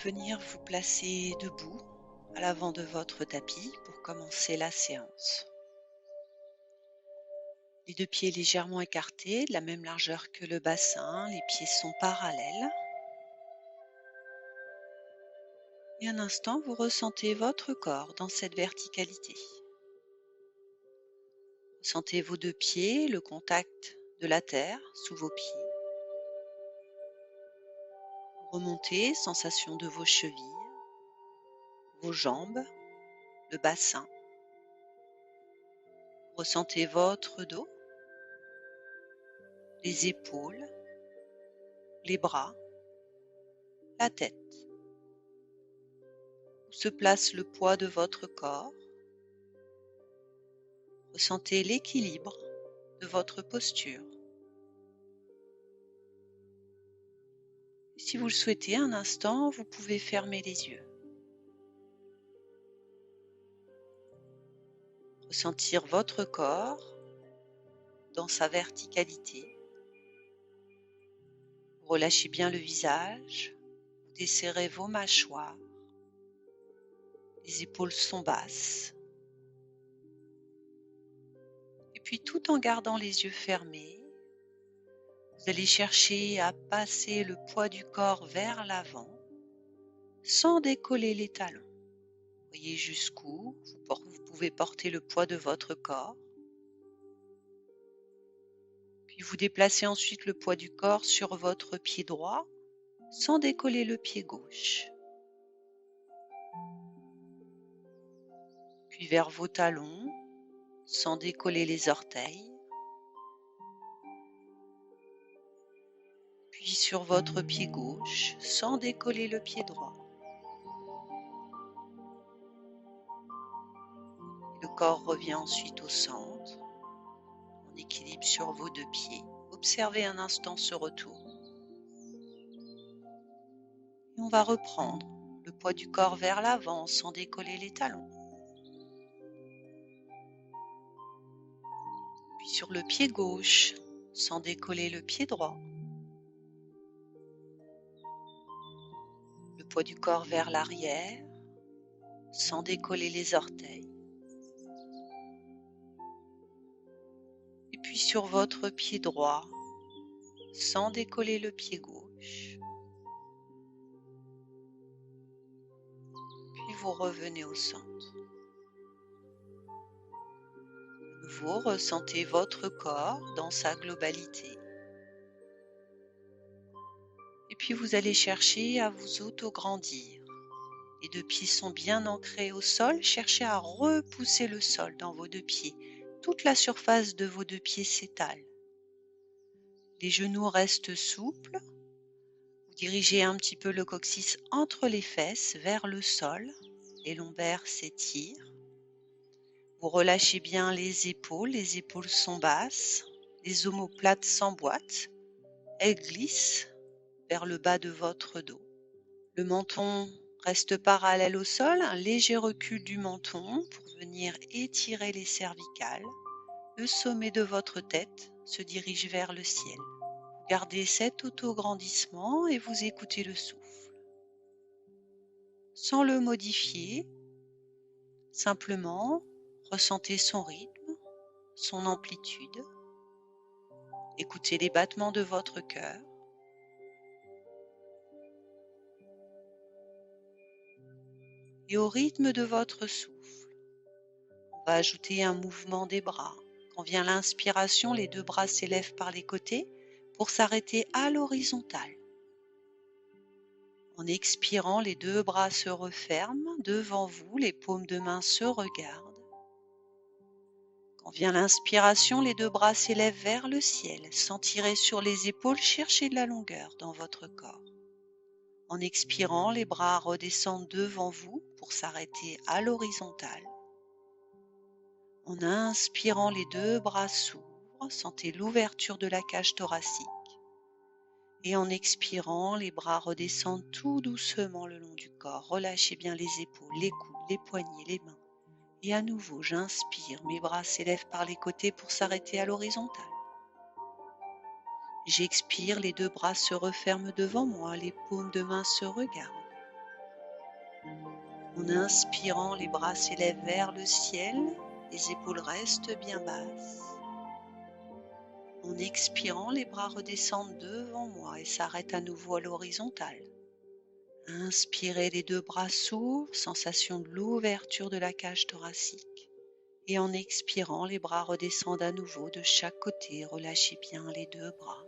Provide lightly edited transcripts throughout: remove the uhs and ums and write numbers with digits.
venir vous placer debout à l'avant de votre tapis pour commencer la séance. Les deux pieds légèrement écartés, de la même largeur que le bassin, les pieds sont parallèles. Et un instant, vous ressentez votre corps dans cette verticalité. Sentez vos deux pieds, le contact de la terre sous vos pieds. Remontez, sensation de vos chevilles, vos jambes, le bassin. Ressentez votre dos, les épaules, les bras, la tête. Où se place le poids de votre corps. Ressentez l'équilibre de votre posture. Si vous le souhaitez, un instant, vous pouvez fermer les yeux. Ressentir votre corps dans sa verticalité. Vous relâchez bien le visage, vous desserrez vos mâchoires. Les épaules sont basses. Et puis tout en gardant les yeux fermés, vous allez chercher à passer le poids du corps vers l'avant sans décoller les talons. Voyez jusqu'où vous pouvez porter le poids de votre corps. Puis vous déplacez ensuite le poids du corps sur votre pied droit sans décoller le pied gauche. Puis vers vos talons sans décoller les orteils. Puis sur votre pied gauche sans décoller le pied droit. Le corps revient ensuite au centre, en équilibre sur vos deux pieds. Observez un instant ce retour. Et on va reprendre le poids du corps vers l'avant sans décoller les talons. Puis sur le pied gauche sans décoller le pied droit. Le poids du corps vers l'arrière sans décoller les orteils. Et puis sur votre pied droit sans décoller le pied gauche. Puis vous revenez au centre. De nouveau, ressentez votre corps dans sa globalité. Et puis vous allez chercher à vous auto-grandir. Les deux pieds sont bien ancrés au sol. Cherchez à repousser le sol dans vos deux pieds. Toute la surface de vos deux pieds s'étale. Les genoux restent souples. Vous dirigez un petit peu le coccyx entre les fesses vers le sol. Les lombaires s'étirent. Vous relâchez bien les épaules sont basses. Les omoplates s'emboîtent. Elles glissent vers le bas de votre dos. Le menton reste parallèle au sol, un léger recul du menton pour venir étirer les cervicales. Le sommet de votre tête se dirige vers le ciel. Gardez cet auto-grandissement et vous écoutez le souffle. Sans le modifier, simplement ressentez son rythme, son amplitude. Écoutez les battements de votre cœur. Et au rythme de votre souffle, on va ajouter un mouvement des bras. Quand vient l'inspiration, les deux bras s'élèvent par les côtés pour s'arrêter à l'horizontale. En expirant, les deux bras se referment devant vous, les paumes de main se regardent. Quand vient l'inspiration, les deux bras s'élèvent vers le ciel, sans tirer sur les épaules, cherchez de la longueur dans votre corps. En expirant, les bras redescendent devant vous pour s'arrêter à l'horizontale. En inspirant, les deux bras s'ouvrent, sentez l'ouverture de la cage thoracique. Et en expirant, les bras redescendent tout doucement le long du corps. Relâchez bien les épaules, les coudes, les poignets, les mains. Et à nouveau, j'inspire, mes bras s'élèvent par les côtés pour s'arrêter à l'horizontale. J'expire, les deux bras se referment devant moi, les paumes de main se regardent. En inspirant, les bras s'élèvent vers le ciel, les épaules restent bien basses. En expirant, les bras redescendent devant moi et s'arrêtent à nouveau à l'horizontale. Inspirez, les deux bras s'ouvrent, sensation de l'ouverture de la cage thoracique. Et en expirant, les bras redescendent à nouveau de chaque côté. Relâchez bien les deux bras.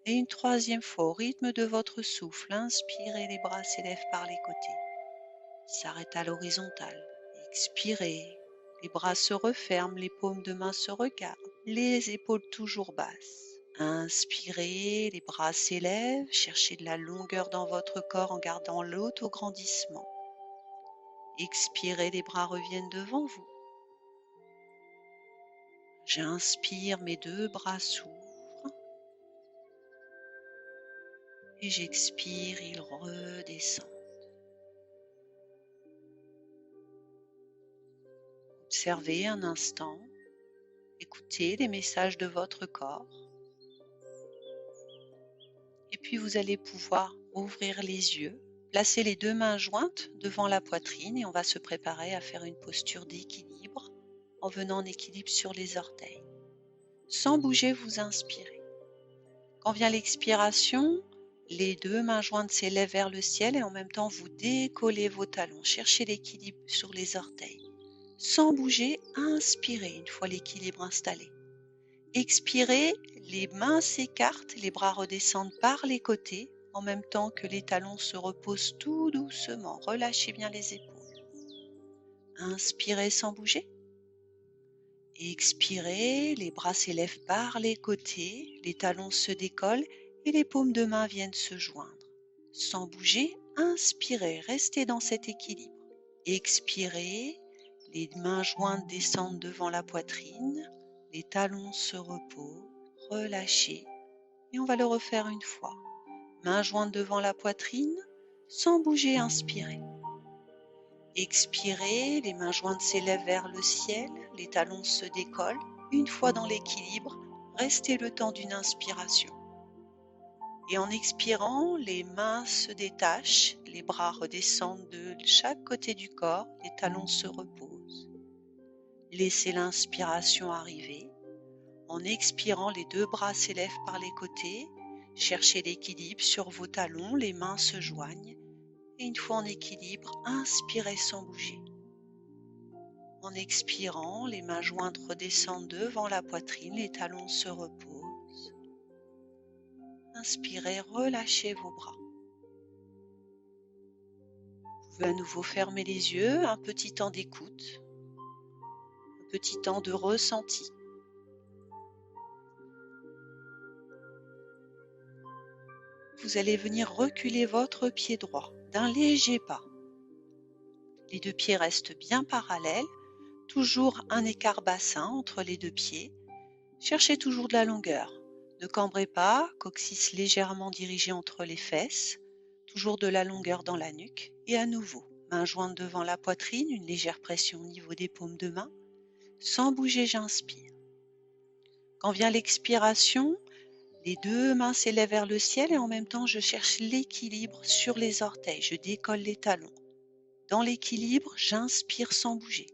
Et une troisième fois, au rythme de votre souffle, inspirez, les bras s'élèvent par les côtés. S'arrêtent à l'horizontale. Expirez, les bras se referment, les paumes de main se regardent, les épaules toujours basses. Inspirez, les bras s'élèvent, cherchez de la longueur dans votre corps en gardant l'autograndissement. Expirez, les bras reviennent devant vous. J'inspire, mes deux bras s'ouvrent et j'expire, ils redescendent. Observez un instant, écoutez les messages de votre corps. Et puis vous allez pouvoir ouvrir les yeux, placer les deux mains jointes devant la poitrine et on va se préparer à faire une posture d'équilibre en venant en équilibre sur les orteils. Sans bouger, vous inspirez. Quand vient l'expiration, les deux mains jointes s'élèvent vers le ciel et en même temps vous décollez vos talons. Cherchez l'équilibre sur les orteils. Sans bouger, inspirez une fois l'équilibre installé. Expirez, les mains s'écartent, les bras redescendent par les côtés, en même temps que les talons se reposent tout doucement. Relâchez bien les épaules. Inspirez sans bouger. Expirez, les bras s'élèvent par les côtés, les talons se décollent et les paumes de main viennent se joindre. Sans bouger, inspirez, restez dans cet équilibre. Expirez, les mains jointes descendent devant la poitrine, les talons se reposent. Relâchez et on va le refaire une fois. Mains jointes devant la poitrine, sans bouger, inspirez. Expirez, les mains jointes s'élèvent vers le ciel, les talons se décollent. Une fois dans l'équilibre, restez le temps d'une inspiration. Et en expirant, les mains se détachent, les bras redescendent de chaque côté du corps, les talons se reposent. Laissez l'inspiration arriver. En expirant, les deux bras s'élèvent par les côtés. Cherchez l'équilibre sur vos talons, les mains se joignent. Et une fois en équilibre, inspirez sans bouger. En expirant, les mains jointes redescendent devant la poitrine, les talons se reposent. Inspirez, relâchez vos bras. Vous pouvez à nouveau fermer les yeux, un petit temps d'écoute, un petit temps de ressenti. Vous allez venir reculer votre pied droit d'un léger pas. Les deux pieds restent bien parallèles, toujours un écart bassin entre les deux pieds. Cherchez toujours de la longueur. Ne cambrez pas, coccyx légèrement dirigé entre les fesses, toujours de la longueur dans la nuque. Et à nouveau, mains jointes devant la poitrine, une légère pression au niveau des paumes de main. Sans bouger, j'inspire. Quand vient l'expiration, les deux mains s'élèvent vers le ciel et en même temps, je cherche l'équilibre sur les orteils. Je décolle les talons. Dans l'équilibre, j'inspire sans bouger.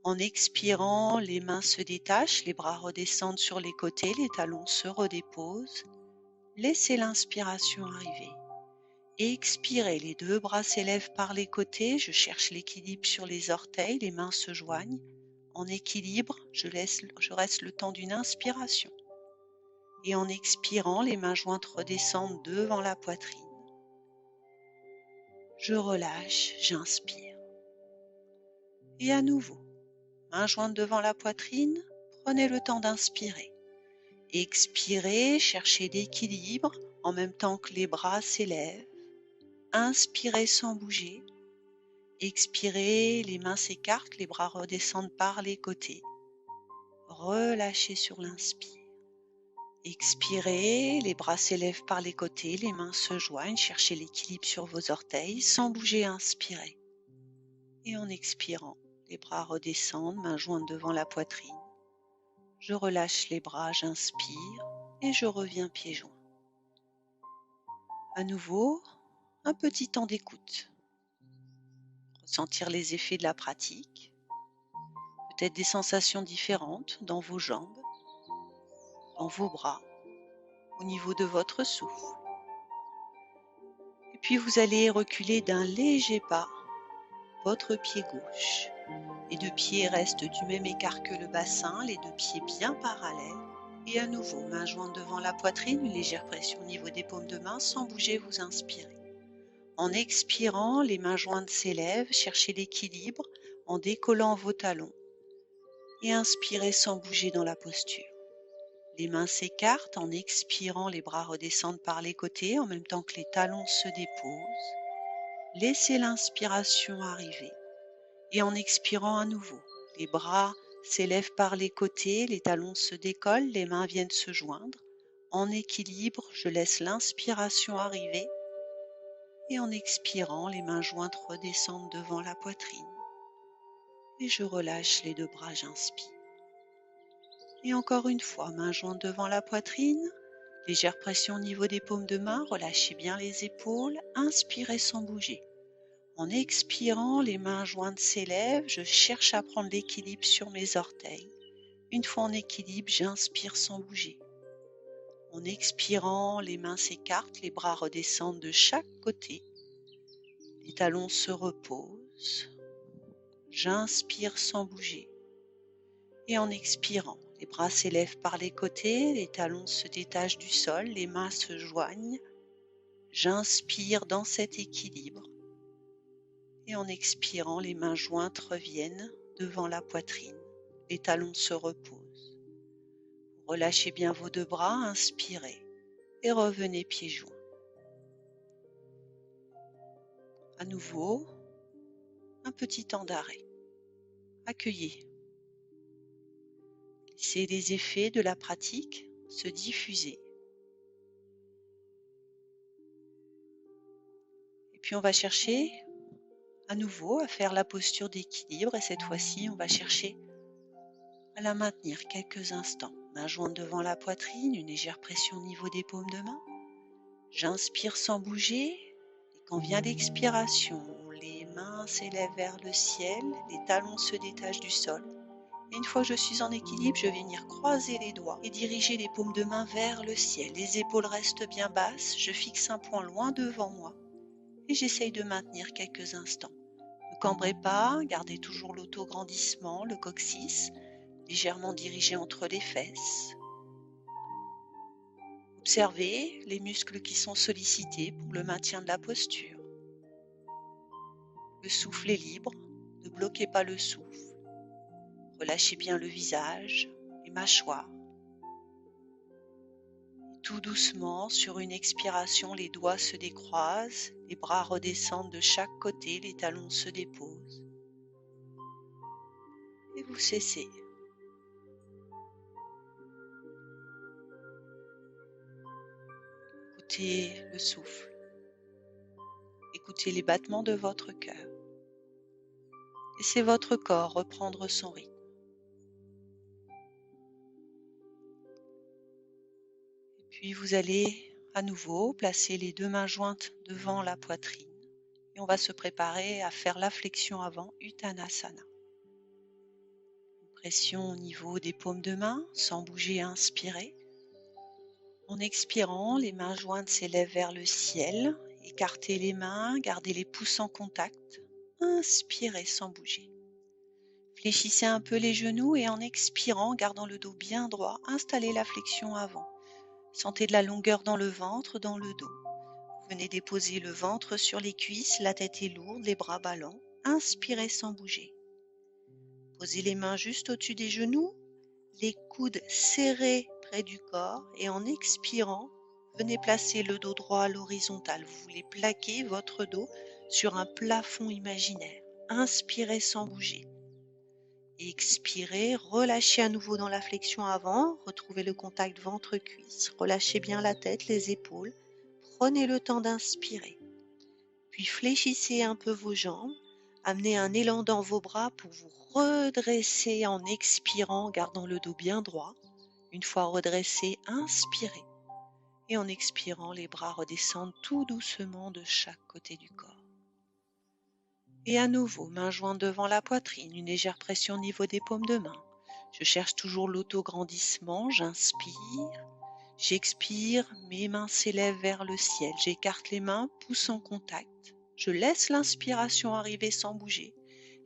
En expirant, les mains se détachent, les bras redescendent sur les côtés, les talons se redéposent. Laissez l'inspiration arriver. Expirez, les deux bras s'élèvent par les côtés, je cherche l'équilibre sur les orteils, les mains se joignent. En équilibre, je reste le temps d'une inspiration. Et en expirant, les mains jointes redescendent devant la poitrine. Je relâche, j'inspire. Et à nouveau, mains jointes devant la poitrine, prenez le temps d'inspirer. Expirez, cherchez l'équilibre en même temps que les bras s'élèvent. Inspirez sans bouger. Expirez, les mains s'écartent, les bras redescendent par les côtés. Relâchez sur l'inspire. Expirez, les bras s'élèvent par les côtés, les mains se joignent, cherchez l'équilibre sur vos orteils, sans bouger, inspirez. Et en expirant, les bras redescendent, mains jointes devant la poitrine. Je relâche les bras, j'inspire et je reviens pieds joints. À nouveau, un petit temps d'écoute. sentir les effets de la pratique, peut-être des sensations différentes dans vos jambes, dans vos bras, au niveau de votre souffle. Et puis vous allez reculer d'un léger pas votre pied gauche. Les deux pieds restent du même écart que le bassin, les deux pieds bien parallèles. Et à nouveau, main jointe devant la poitrine, une légère pression au niveau des paumes de main, sans bouger, vous inspirez. En expirant, les mains jointes s'élèvent, cherchez l'équilibre en décollant vos talons. Et inspirez sans bouger dans la posture. Les mains s'écartent, en expirant, les bras redescendent par les côtés en même temps que les talons se déposent. Laissez l'inspiration arriver. Et en expirant à nouveau, les bras s'élèvent par les côtés, les talons se décollent, les mains viennent se joindre. En équilibre, je laisse l'inspiration arriver. Et en expirant, les mains jointes redescendent devant la poitrine. Et je relâche les deux bras, j'inspire. Et encore une fois, mains jointes devant la poitrine. Légère pression au niveau des paumes de main, relâchez bien les épaules, inspirez sans bouger. En expirant, les mains jointes s'élèvent, je cherche à prendre l'équilibre sur mes orteils. Une fois en équilibre, j'inspire sans bouger. En expirant, les mains s'écartent, les bras redescendent de chaque côté. Les talons se reposent. J'inspire sans bouger. Et en expirant, les bras s'élèvent par les côtés, les talons se détachent du sol, les mains se joignent. J'inspire dans cet équilibre. Et en expirant, les mains jointes reviennent devant la poitrine. Les talons se reposent. Relâchez bien vos deux bras, inspirez et revenez pieds joints. À nouveau, un petit temps d'arrêt. Accueillez. Laissez les effets de la pratique se diffuser. Et puis on va chercher à nouveau à faire la posture d'équilibre et cette fois-ci on va chercher à la maintenir quelques instants. Main jointe devant la poitrine, une légère pression au niveau des paumes de main. J'inspire sans bouger et quand vient l'expiration, les mains s'élèvent vers le ciel, les talons se détachent du sol. Et une fois que je suis en équilibre, je vais venir croiser les doigts et diriger les paumes de main vers le ciel. Les épaules restent bien basses, je fixe un point loin devant moi et j'essaye de maintenir quelques instants. Ne cambrez pas, gardez toujours l'autograndissement, le coccyx légèrement dirigé entre les fesses. Observez les muscles qui sont sollicités pour le maintien de la posture. Le souffle est libre, ne bloquez pas le souffle. Relâchez bien le visage, les mâchoires. Et tout doucement, sur une expiration, les doigts se décroisent, les bras redescendent de chaque côté, les talons se déposent. Et vous cessez. Écoutez le souffle. Écoutez les battements de votre cœur. Laissez votre corps reprendre son rythme. Puis vous allez à nouveau placer les deux mains jointes devant la poitrine. Et on va se préparer à faire la flexion avant Uttanasana. Une pression au niveau des paumes de main, sans bouger, inspirez. En expirant, les mains jointes s'élèvent vers le ciel. Écartez les mains, gardez les pouces en contact. Inspirez sans bouger. Fléchissez un peu les genoux et en expirant, gardant le dos bien droit, installez la flexion avant. Sentez de la longueur dans le ventre, dans le dos. Venez déposer le ventre sur les cuisses, la tête est lourde, les bras ballants. Inspirez sans bouger. Posez les mains juste au-dessus des genoux, les coudes serrés près du corps et en expirant, venez placer le dos droit à l'horizontale. Vous voulez plaquer votre dos sur un plafond imaginaire. Inspirez sans bouger. Expirez, relâchez à nouveau dans la flexion avant, retrouvez le contact ventre-cuisse, relâchez bien la tête, les épaules, prenez le temps d'inspirer. Puis fléchissez un peu vos jambes, amenez un élan dans vos bras pour vous redresser en expirant, gardant le dos bien droit. Une fois redressé, inspirez. Et en expirant, les bras redescendent tout doucement de chaque côté du corps. Et à nouveau, mains jointes devant la poitrine, une légère pression au niveau des paumes de main. Je cherche toujours l'autograndissement, j'inspire, j'expire, mes mains s'élèvent vers le ciel, j'écarte les mains, pouce en contact. Je laisse l'inspiration arriver sans bouger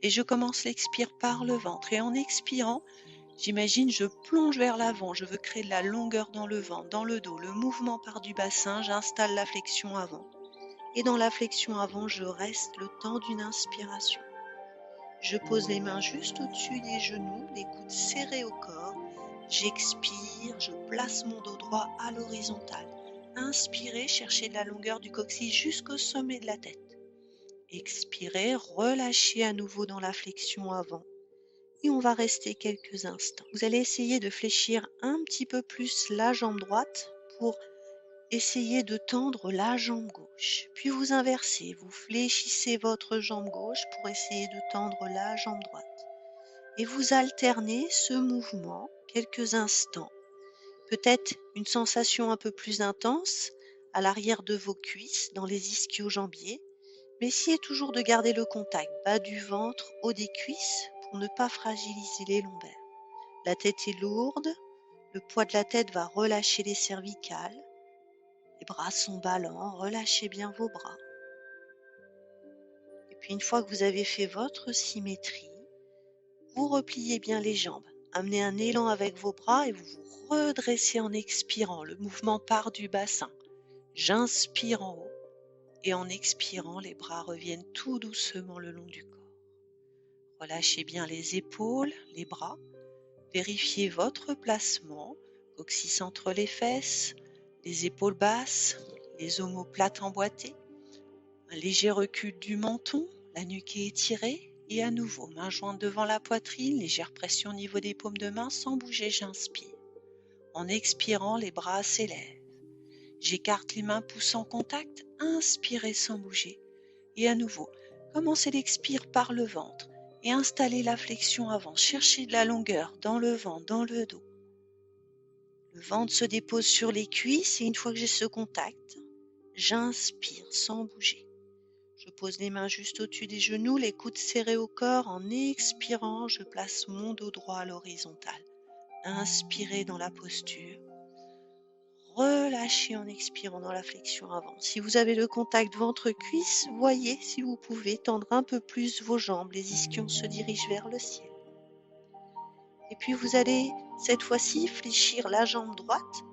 et je commence l'expire par le ventre. Et en expirant, j'imagine, je plonge vers l'avant, je veux créer de la longueur dans le ventre, dans le dos, le mouvement part du bassin, j'installe la flexion avant. Et dans la flexion avant, je reste le temps d'une inspiration. Je pose les mains juste au-dessus des genoux, les coudes serrés au corps. J'expire, je place mon dos droit à l'horizontale. Inspirez, cherchez de la longueur du coccyx jusqu'au sommet de la tête. Expirez, relâchez à nouveau dans la flexion avant. Et on va rester quelques instants. Vous allez essayer de fléchir un petit peu plus la jambe droite pour essayer de tendre la jambe gauche. Puis vous inversez, vous fléchissez votre jambe gauche pour essayer de tendre la jambe droite. Et vous alternez ce mouvement quelques instants. Peut-être une sensation un peu plus intense à l'arrière de vos cuisses, dans les ischio-jambiers. Mais essayez toujours de garder le contact bas du ventre, haut des cuisses pour ne pas fragiliser les lombaires. La tête est lourde, le poids de la tête va relâcher les cervicales. Les bras sont ballants, relâchez bien vos bras. Et puis une fois que vous avez fait votre symétrie, vous repliez bien les jambes. Amenez un élan avec vos bras et vous vous redressez en expirant. Le mouvement part du bassin. J'inspire en haut et en expirant, les bras reviennent tout doucement le long du corps. Relâchez bien les épaules, les bras. Vérifiez votre placement, coccyx entre les fesses, les épaules basses, les omoplates emboîtées. Un léger recul du menton, la nuque est étirée et à nouveau, main jointe devant la poitrine, légère pression au niveau des paumes de main, sans bouger, j'inspire. En expirant, les bras s'élèvent. J'écarte les mains, pouces en contact, inspirez sans bouger. Et à nouveau, commencez l'expire par le ventre et installez la flexion avant. Cherchez de la longueur dans le ventre, dans le dos. Le ventre se dépose sur les cuisses et une fois que j'ai ce contact, j'inspire sans bouger. Je pose les mains juste au-dessus des genoux, les coudes serrés au corps. En expirant, je place mon dos droit à l'horizontale. Inspirez dans la posture. Relâchez en expirant dans la flexion avant. Si vous avez le contact ventre-cuisse, voyez si vous pouvez tendre un peu plus vos jambes. Les ischions se dirigent vers le ciel. Et puis vous allez cette fois-ci fléchir la jambe droite.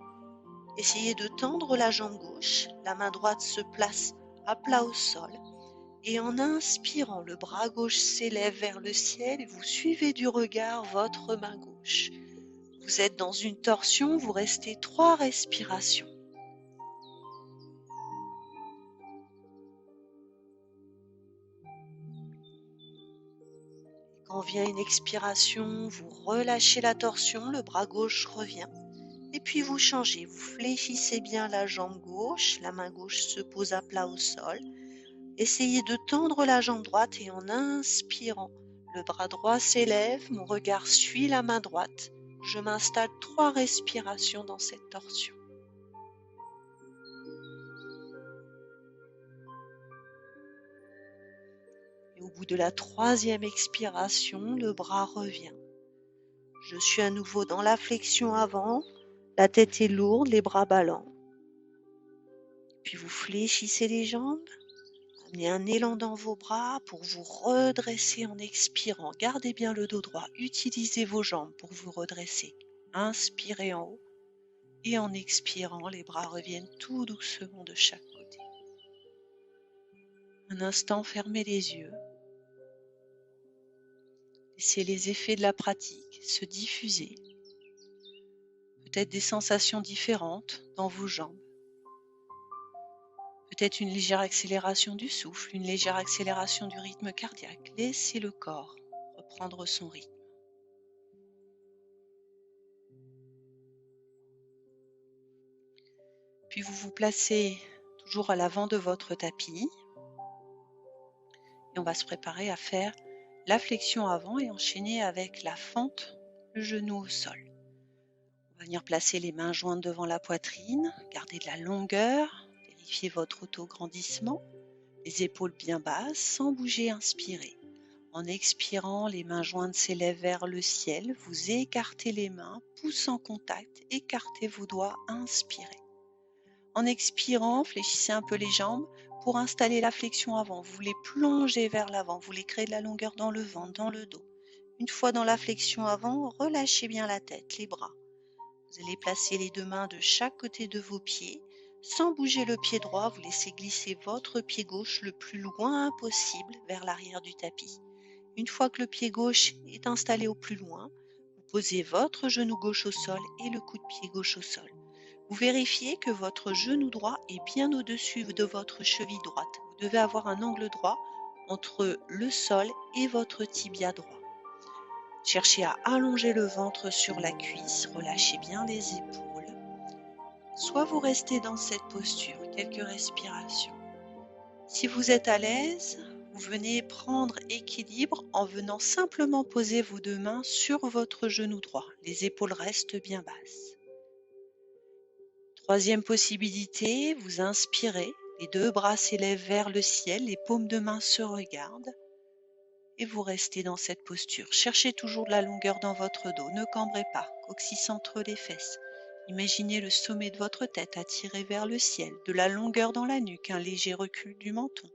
Essayez de tendre la jambe gauche. La main droite se place à plat au sol. Et en inspirant, le bras gauche s'élève vers le ciel et vous suivez du regard votre main gauche. Vous êtes dans une torsion, vous restez 3 respirations. Quand vient une expiration, vous relâchez la torsion, le bras gauche revient. Et puis vous changez, vous fléchissez bien la jambe gauche, la main gauche se pose à plat au sol. Essayez de tendre la jambe droite et en inspirant, le bras droit s'élève, mon regard suit la main droite. Je m'installe 3 respirations dans cette torsion. Et au bout de la 3e expiration, le bras revient. Je suis à nouveau dans la flexion avant, la tête est lourde, les bras ballants. Puis vous fléchissez les jambes. Amenez un élan dans vos bras pour vous redresser en expirant. Gardez bien le dos droit. Utilisez vos jambes pour vous redresser. Inspirez en haut et en expirant, les bras reviennent tout doucement de chaque côté. Un instant, fermez les yeux. Laissez les effets de la pratique se diffuser. Peut-être des sensations différentes dans vos jambes. Peut-être une légère accélération du souffle, une légère accélération du rythme cardiaque. Laissez le corps reprendre son rythme. Puis vous vous placez toujours à l'avant de votre tapis. Et on va se préparer à faire la flexion avant et enchaîner avec la fente, le genou au sol. On va venir placer les mains jointes devant la poitrine, garder de la longueur, vérifier votre autograndissement. Les épaules bien basses, sans bouger, inspirez. En expirant, les mains jointes s'élèvent vers le ciel. Vous écartez les mains, pouce en contact, écartez vos doigts, inspirez. En expirant, fléchissez un peu les jambes pour installer la flexion avant. Vous les plongez vers l'avant, vous voulez créer de la longueur dans le ventre, dans le dos. Une fois dans la flexion avant, relâchez bien la tête, les bras. Vous allez placer les deux mains de chaque côté de vos pieds. Sans bouger le pied droit, vous laissez glisser votre pied gauche le plus loin possible vers l'arrière du tapis. Une fois que le pied gauche est installé au plus loin, vous posez votre genou gauche au sol et le coup de pied gauche au sol. Vous vérifiez que votre genou droit est bien au-dessus de votre cheville droite. Vous devez avoir un angle droit entre le sol et votre tibia droit. Cherchez à allonger le ventre sur la cuisse, relâchez bien les épaules. Soit vous restez dans cette posture, quelques respirations. Si vous êtes à l'aise, vous venez prendre équilibre en venant simplement poser vos deux mains sur votre genou droit. Les épaules restent bien basses. Troisième possibilité, vous inspirez, les deux bras s'élèvent vers le ciel, les paumes de main se regardent et vous restez dans cette posture. Cherchez toujours de la longueur dans votre dos, ne cambrez pas, coccyx entre les fesses. Imaginez le sommet de votre tête attiré vers le ciel, de la longueur dans la nuque, un léger recul du menton.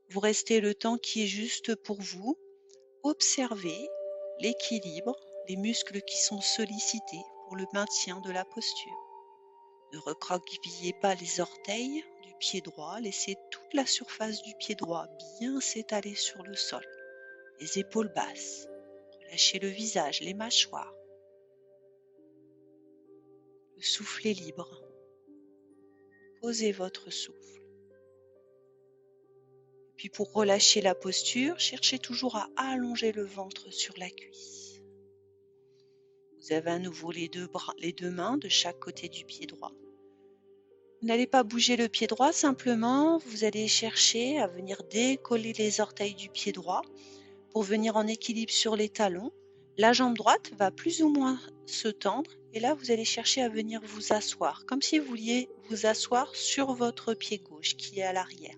Vous restez le temps qui est juste pour vous. Observez l'équilibre, les muscles qui sont sollicités pour le maintien de la posture. Ne recroquevillez pas les orteils du pied droit, laissez toute la surface du pied droit bien s'étaler sur le sol. Les épaules basses, relâchez le visage, les mâchoires. Le souffle est libre. Posez votre souffle. Puis pour relâcher la posture, cherchez toujours à allonger le ventre sur la cuisse. Vous avez à nouveau les deux mains de chaque côté du pied droit. Vous n'allez pas bouger le pied droit, simplement vous allez chercher à venir décoller les orteils du pied droit pour venir en équilibre sur les talons. La jambe droite va plus ou moins se tendre et là vous allez chercher à venir vous asseoir, comme si vous vouliez vous asseoir sur votre pied gauche qui est à l'arrière.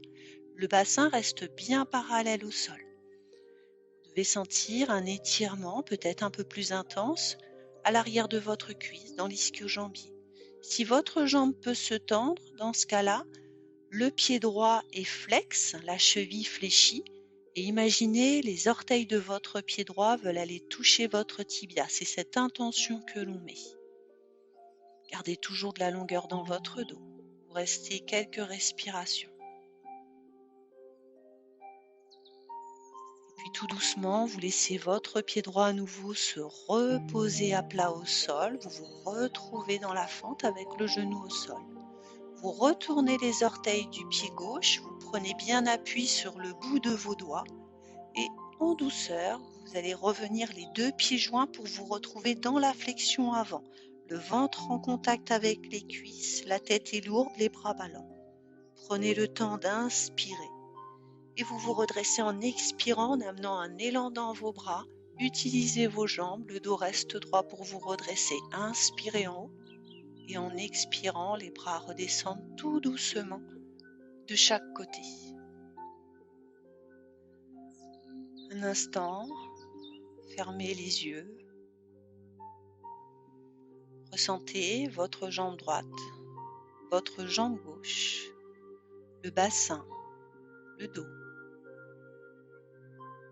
Le bassin reste bien parallèle au sol. Vous devez sentir un étirement peut-être un peu plus intense à l'arrière de votre cuisse, dans l'ischio-jambier. Si votre jambe peut se tendre, dans ce cas-là, le pied droit est flex, la cheville fléchie, et imaginez les orteils de votre pied droit veulent aller toucher votre tibia. C'est cette intention que l'on met. Gardez toujours de la longueur dans votre dos. Vous restez quelques respirations. Puis tout doucement, vous laissez votre pied droit à nouveau se reposer à plat au sol. Vous vous retrouvez dans la fente avec le genou au sol. Vous retournez les orteils du pied gauche, vous prenez bien appui sur le bout de vos doigts et en douceur, vous allez revenir les deux pieds joints pour vous retrouver dans la flexion avant. Le ventre en contact avec les cuisses, la tête est lourde, les bras ballants. Prenez le temps d'inspirer. Et vous vous redressez en expirant, en amenant un élan dans vos bras. Utilisez vos jambes, le dos reste droit pour vous redresser. Inspirez en haut et en expirant, les bras redescendent tout doucement de chaque côté. Un instant, fermez les yeux. Ressentez votre jambe droite, votre jambe gauche, le bassin, le dos.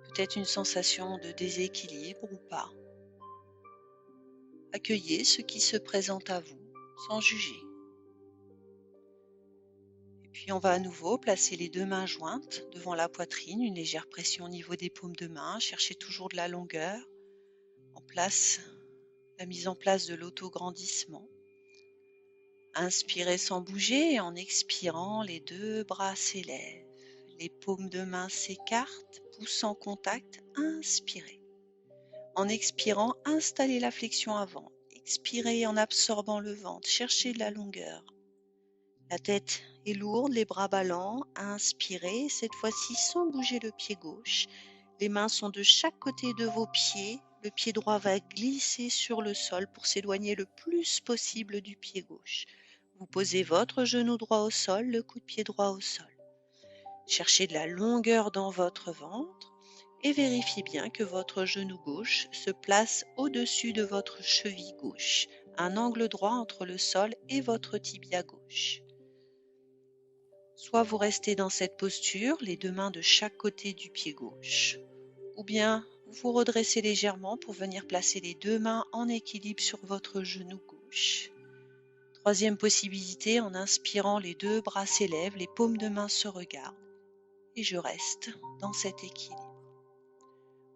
Peut-être une sensation de déséquilibre ou pas. Accueillez ce qui se présente à vous, sans juger. Et puis on va à nouveau placer les deux mains jointes devant la poitrine, une légère pression au niveau des paumes de main. Cherchez toujours de la longueur. La mise en place de l'autograndissement. Inspirez sans bouger et en expirant, les deux bras s'élèvent. Les paumes de main s'écartent, pouce en contact, inspirez. En expirant, installez la flexion avant. Expirez en absorbant le ventre, cherchez de la longueur. La tête est lourde, les bras ballants, inspirez, cette fois-ci sans bouger le pied gauche. Les mains sont de chaque côté de vos pieds, le pied droit va glisser sur le sol pour s'éloigner le plus possible du pied gauche. Vous posez votre genou droit au sol, le coup de pied droit au sol. Cherchez de la longueur dans votre ventre et vérifiez bien que votre genou gauche se place au-dessus de votre cheville gauche, un angle droit entre le sol et votre tibia gauche. Soit vous restez dans cette posture, les deux mains de chaque côté du pied gauche, ou bien vous vous redressez légèrement pour venir placer les deux mains en équilibre sur votre genou gauche. Troisième possibilité, en inspirant, les deux bras s'élèvent, les paumes de main se regardent et je reste dans cet équilibre.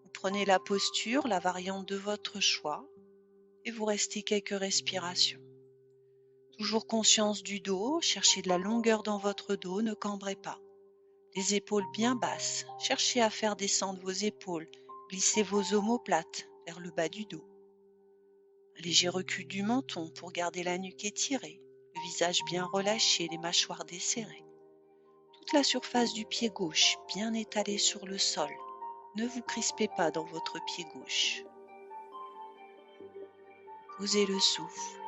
Vous prenez la posture, la variante de votre choix et vous restez quelques respirations. Toujours conscience du dos, cherchez de la longueur dans votre dos, ne cambrez pas. Les épaules bien basses, cherchez à faire descendre vos épaules, glissez vos omoplates vers le bas du dos. Un léger recul du menton pour garder la nuque étirée, le visage bien relâché, les mâchoires desserrées. Toute la surface du pied gauche bien étalée sur le sol. Ne vous crispez pas dans votre pied gauche. Posez le souffle.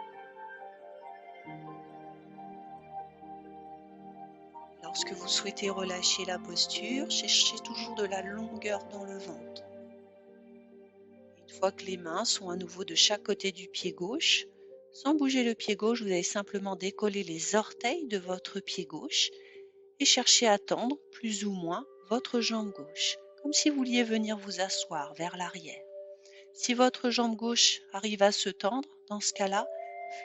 Lorsque vous souhaitez relâcher la posture, cherchez toujours de la longueur dans le ventre. Une fois que les mains sont à nouveau de chaque côté du pied gauche, sans bouger le pied gauche, vous allez simplement décoller les orteils de votre pied gauche et chercher à tendre plus ou moins votre jambe gauche, comme si vous vouliez venir vous asseoir vers l'arrière. Si votre jambe gauche arrive à se tendre, dans ce cas-là,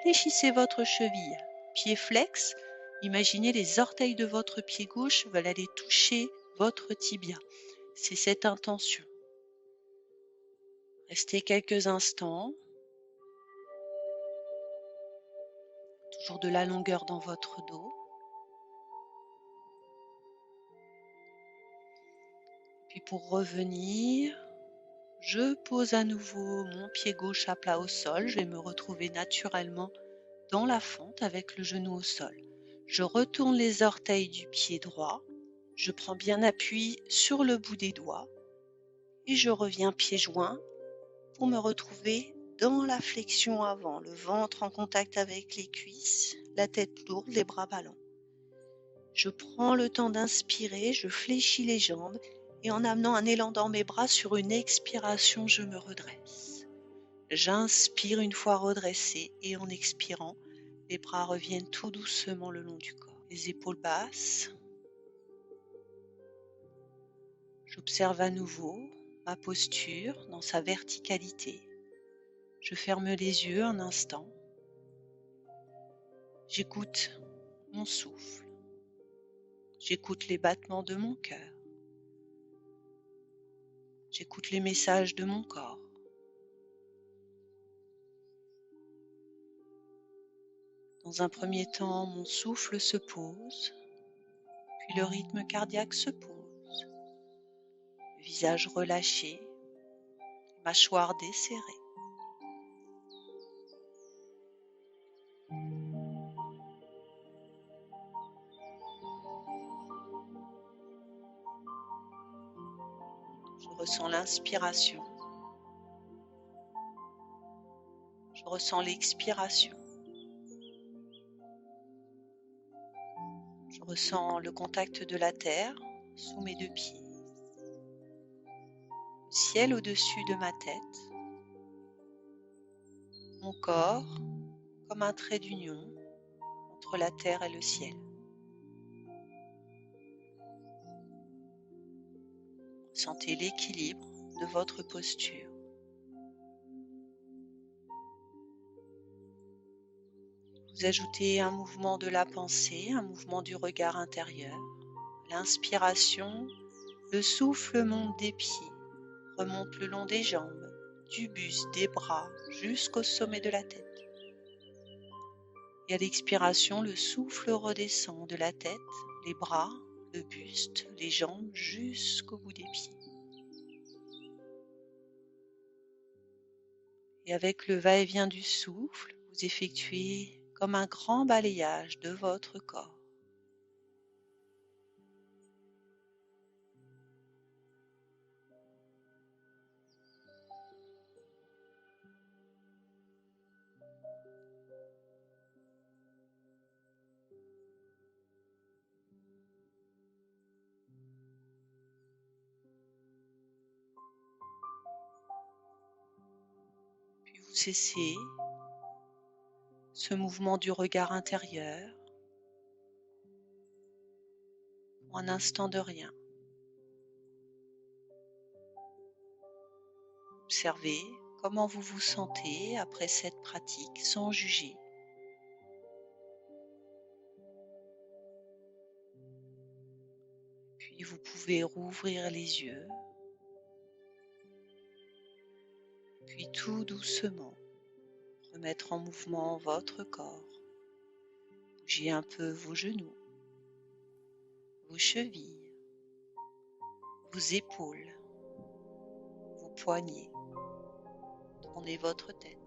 fléchissez votre cheville. Pied flex, imaginez les orteils de votre pied gauche veulent aller toucher votre tibia. C'est cette intention. Restez quelques instants, toujours de la longueur dans votre dos. Puis pour revenir, je pose à nouveau mon pied gauche à plat au sol. Je vais me retrouver naturellement dans la fente avec le genou au sol. Je retourne les orteils du pied droit. Je prends bien appui sur le bout des doigts et je reviens pieds joints pour me retrouver dans la flexion avant, le ventre en contact avec les cuisses, la tête lourde, les bras ballants. Je prends le temps d'inspirer, je fléchis les jambes et en amenant un élan dans mes bras sur une expiration, je me redresse. J'inspire une fois redressé et en expirant, les bras reviennent tout doucement le long du corps. Les épaules basses. J'observe à nouveau ma posture dans sa verticalité. Je ferme les yeux un instant. J'écoute mon souffle. J'écoute les battements de mon cœur. J'écoute les messages de mon corps. Dans un premier temps, mon souffle se pose, puis le rythme cardiaque se pose. Le visage relâché, les mâchoires desserrées. Je ressens l'inspiration. Je ressens l'expiration. Je ressens le contact de la terre sous mes deux pieds. Le ciel au-dessus de ma tête. Mon corps comme un trait d'union entre la terre et le ciel. Sentez l'équilibre de votre posture. Vous ajoutez un mouvement de la pensée, un mouvement du regard intérieur. L'inspiration, le souffle monte des pieds, remonte le long des jambes, du buste, des bras, jusqu'au sommet de la tête. Et à l'expiration, le souffle redescend de la tête, les bras, le buste, les jambes, jusqu'au bout des pieds. Et avec le va-et-vient du souffle, vous effectuez comme un grand balayage de votre corps. cessez ce mouvement du regard intérieur pour un instant de rien. Observez comment vous vous sentez après cette pratique sans juger. Puis vous pouvez rouvrir les yeux, puis tout doucement remettre en mouvement votre corps. Bougez un peu vos genoux, vos chevilles, vos épaules, vos poignets. Tournez votre tête.